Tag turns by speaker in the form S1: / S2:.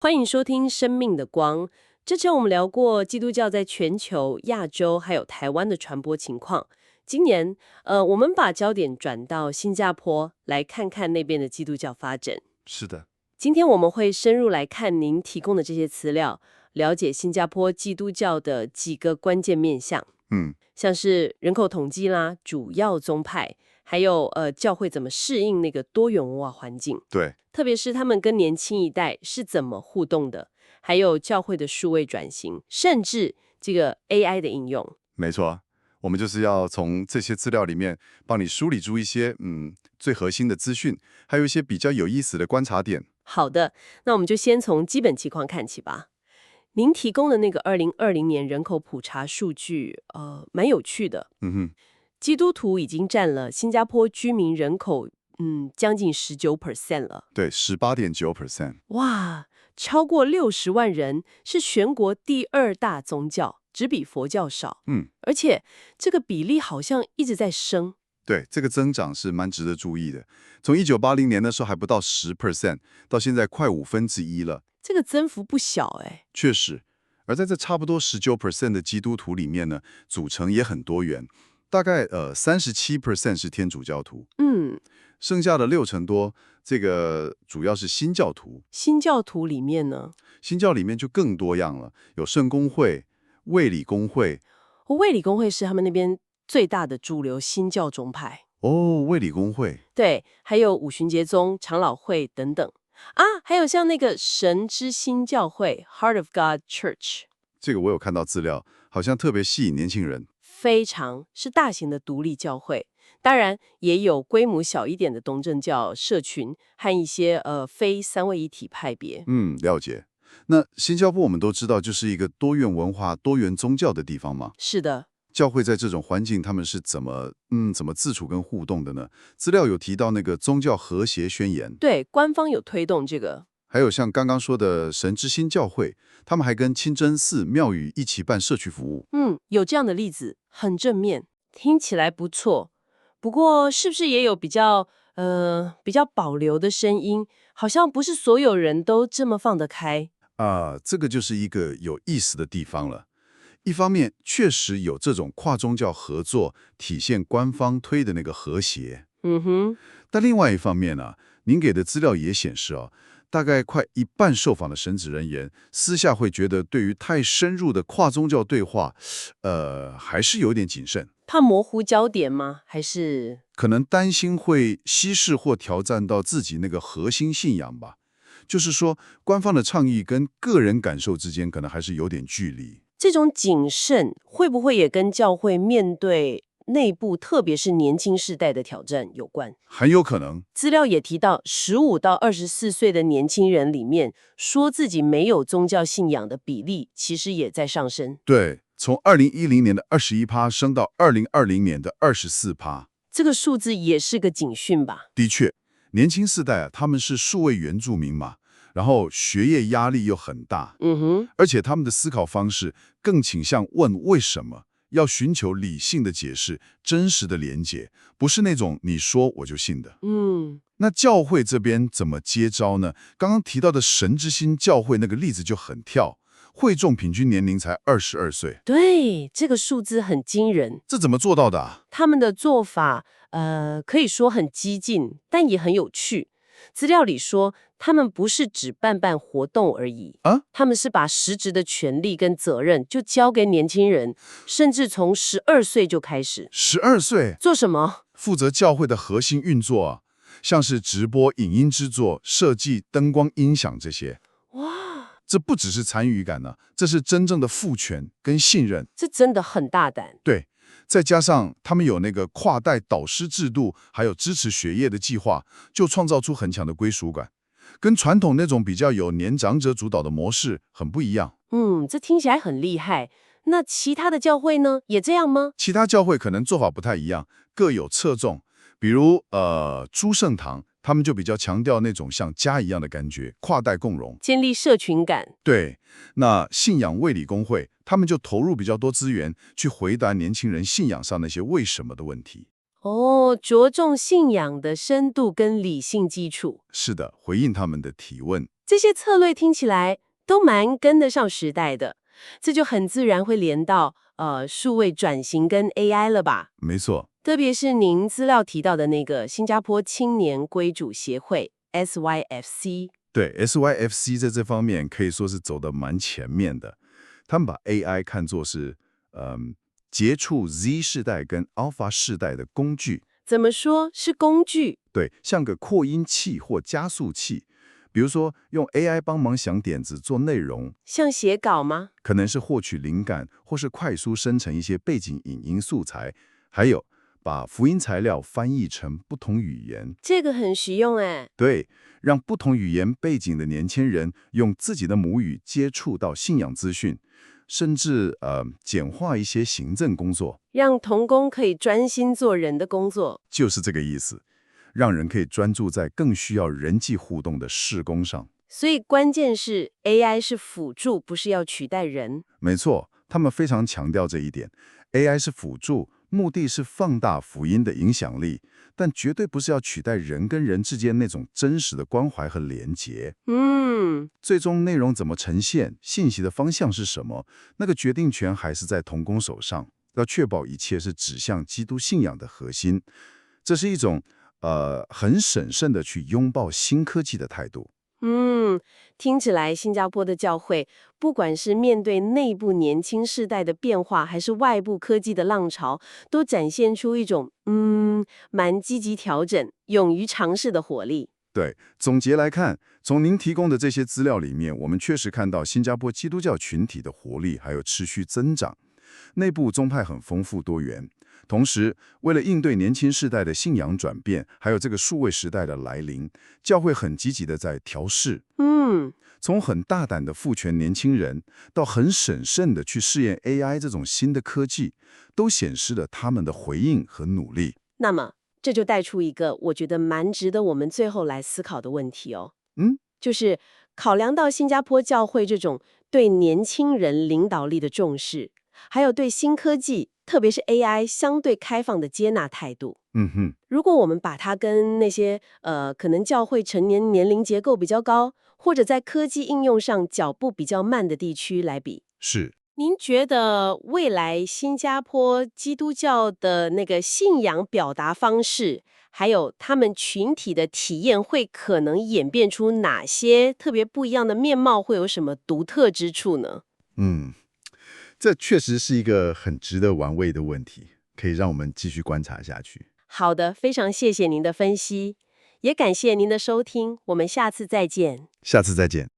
S1: 欢迎收听《生命的光》。之前我们聊过基督教在全球、亚洲还有台湾的传播情况。今年，我们把焦点转到新加坡，来看看那边的基督教发展。
S2: 是的，
S1: 今天我们会深入来看您提供的这些资料，了解新加坡基督教的几个关键面向，像是人口统计啦、主要宗派，还有教会怎么适应那个多元文化环境。
S2: 对，
S1: 特别是他们跟年轻一代是怎么互动的，还有教会的数位转型，甚至这个 AI 的应用。
S2: 没错，我们就是要从这些资料里面帮你梳理出一些最核心的资讯，还有一些比较有意思的观察点。
S1: 好的，那我们就先从基本情况看起吧。您提供的那个2020年人口普查数据，蛮有趣的。基督徒已经占了新加坡居民人口，将近19% 了。
S2: 对，18.9%。
S1: 哇，超过60万人，是全国第2大宗教，只比佛教少。而且这个比例好像一直在升。
S2: 对，这个增长是蛮值得注意的。从1980年的时候还不到10%，到现在快1/5了。
S1: 这个增幅不小哎。
S2: 确实，而在这差不多19% 的基督徒里面呢，组成也很多元，大概37% 是天主教徒。剩下的60%多，这个主要是新教徒。
S1: 新教徒里面呢，
S2: 新教里面就更多样了，有圣公会、卫理公会。
S1: 卫理公会是他们那边最大的主流新教宗派。
S2: 哦，卫理公会。
S1: 对，还有五旬节宗、长老会等等啊，还有像那个神之新教会 （Heart of God Church），
S2: 这个我有看到资料，好像特别吸引年轻人。
S1: 非常是大型的独立教会。当然，也有规模小一点的东正教社群和一些非三位一体派别。
S2: 了解。那新加坡我们都知道，就是一个多元文化、多元宗教的地方嘛。
S1: 是的，
S2: 教会在这种环境，他们是怎么自处跟互动的呢？资料有提到那个宗教和谐宣言，
S1: 对，官方有推动这个。
S2: 还有像刚刚说的神之新教会，他们还跟清真寺、庙宇一起办社区服务。
S1: 有这样的例子，很正面，听起来不错。不过，是不是也有比较保留的声音？好像不是所有人都这么放得开。
S2: 这个就是一个有意思的地方了。一方面，确实有这种跨宗教合作，体现官方推的那个和谐。但另外一方面呢，您给的资料也显示大概快一半受访的神职人员私下会觉得，对于太深入的跨宗教对话，还是有点谨慎。
S1: 怕模糊焦点吗？还是
S2: 可能担心会稀释或挑战到自己那个核心信仰吧。就是说，官方的倡议跟个人感受之间可能还是有点距离。
S1: 这种谨慎会不会也跟教会面对内部，特别是年轻世代的挑战有关？
S2: 很有可能。
S1: 资料也提到，15到24岁的年轻人里面，说自己没有宗教信仰的比例，其实也在上升。
S2: 对，从2010年的21%升到2020年的24%。
S1: 这个数字也是个警讯吧？
S2: 的确，年轻世代他们是数位原住民嘛，然后学业压力又很大，而且他们的思考方式更倾向问为什么，要寻求理性的解释、真实的连结，不是那种你说我就信的。那教会这边怎么接招呢？刚刚提到的神之心教会那个例子就很跳，会众平均年龄才22岁。
S1: 对，这个数字很惊人。
S2: 这怎么做到的啊？
S1: 他们的做法，可以说很激进，但也很有趣。资料里说，他们不是只办活动而已，他们是把实质的权利跟责任就交给年轻人，甚至从12岁就开始。
S2: 12岁
S1: 做什么？
S2: 负责教会的核心运作啊，像是直播、影音制作、设计、灯光、音响这些。
S1: 哇，
S2: 这不只是参与感呢，这是真正的赋权跟信任。
S1: 这真的很大胆。
S2: 对，再加上他们有那个跨代导师制度，还有支持学业的计划，就创造出很强的归属感，跟传统那种比较有年长者主导的模式很不一样。
S1: 这听起来很厉害。那其他的教会呢，也这样吗？
S2: 其他教会可能做法不太一样，各有侧重。比如诸圣堂，他们就比较强调那种像家一样的感觉，跨代共融，
S1: 建立社群感。
S2: 对，那信仰卫理公会，他们就投入比较多资源去回答年轻人信仰上那些为什么的问题。
S1: 着重信仰的深度跟理性基础。
S2: 是的，回应他们的提问。
S1: 这些策略听起来都蛮跟得上时代的，这就很自然会连到数位转型跟 AI 了吧？
S2: 没错。
S1: 特别是您资料提到的那个新加坡青年归主协会 SYFC。
S2: 对 SYFC 在这方面可以说是走得蛮前面的。他们把 AI 看作是接触 Z 世代跟 Alpha 世代的工具。
S1: 怎么说是工具？
S2: 对，像个扩音器或加速器。比如说用 AI 帮忙想点子做内容，
S1: 像写稿吗？
S2: 可能是获取灵感，或是快速生成一些背景影音素材，还有把福音材料翻译成不同语言。
S1: 这个很实用哎。
S2: 对，让不同语言背景的年轻人用自己的母语接触到信仰资讯，甚至简化一些行政工作，
S1: 让童工可以专心做人的工作。
S2: 就是这个意思，让人可以专注在更需要人际互动的事工上。
S1: 所以关键是 AI 是辅助，不是要取代人。
S2: 没错，他们非常强调这一点。AI 是辅助，目的是放大福音的影响力，但绝对不是要取代人跟人之间那种真实的关怀和连结。最终内容怎么呈现，信息的方向是什么，那个决定权还是在同工手上。要确保一切是指向基督信仰的核心，这是一种很审慎的去拥抱新科技的态度。
S1: 听起来新加坡的教会，不管是面对内部年轻世代的变化，还是外部科技的浪潮，都展现出一种蛮积极调整、勇于尝试的活力。
S2: 对，总结来看，从您提供的这些资料里面，我们确实看到新加坡基督教群体的活力还有持续增长，内部宗派很丰富多元。同时，为了应对年轻世代的信仰转变，还有这个数位时代的来临，教会很积极的在调试。从很大胆的赋权年轻人，到很审慎的去试验 AI 这种新的科技，都显示了他们的回应和努力。
S1: 那么，这就带出一个我觉得蛮值得我们最后来思考的问题哦。就是考量到新加坡教会这种对年轻人领导力的重视，还有对新科技，特别是 AI 相对开放的接纳态度。如果我们把它跟那些可能教会成年年龄结构比较高，或者在科技应用上脚步比较慢的地区来比，
S2: 是。
S1: 您觉得未来新加坡基督教的那个信仰表达方式，还有他们群体的体验，会可能演变出哪些特别不一样的面貌？会有什么独特之处呢？
S2: 这确实是一个很值得玩味的问题，可以让我们继续观察下去。
S1: 好的，非常谢谢您的分析，也感谢您的收听，我们下次再见。
S2: 下次再见。